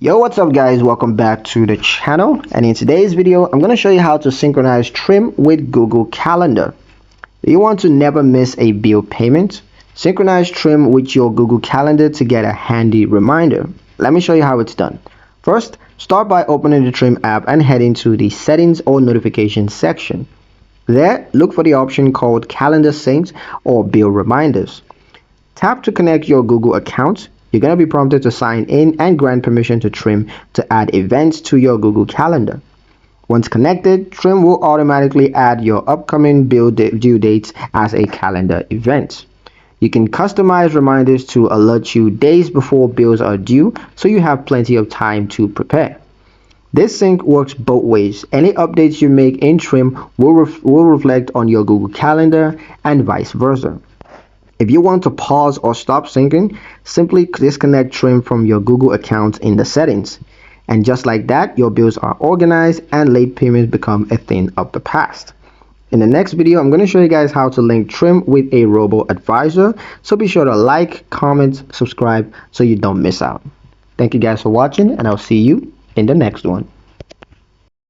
Yo, what's up guys, welcome back to the channel, and in today's video I'm going to show you how to synchronize trim with Google Calendar. Do you want to never miss a bill payment? Synchronize trim with your Google Calendar to get a handy reminder. Let me show you how it's done. First, start by opening the Trim app and head into the settings or notifications section. There, look for the option called Calendar Syncs or Bill Reminders. Tap to connect your Google account. You're going to be prompted to sign in and grant permission to Trim to add events to your Google Calendar. Once connected, Trim will automatically add your upcoming bill due dates as a calendar event. You can customize reminders to alert you days before bills are due, so you have plenty of time to prepare. This sync works both ways. Any updates you make in Trim will reflect on your Google Calendar and vice versa. If you want to pause or stop syncing, simply disconnect Trim from your Google account in the settings. And just like that, your bills are organized and late payments become a thing of the past. In the next video, I'm going to show you guys how to link Trim with a robo-advisor. So be sure to like, comment, subscribe so you don't miss out. Thank you guys for watching, and I'll see you in the next one.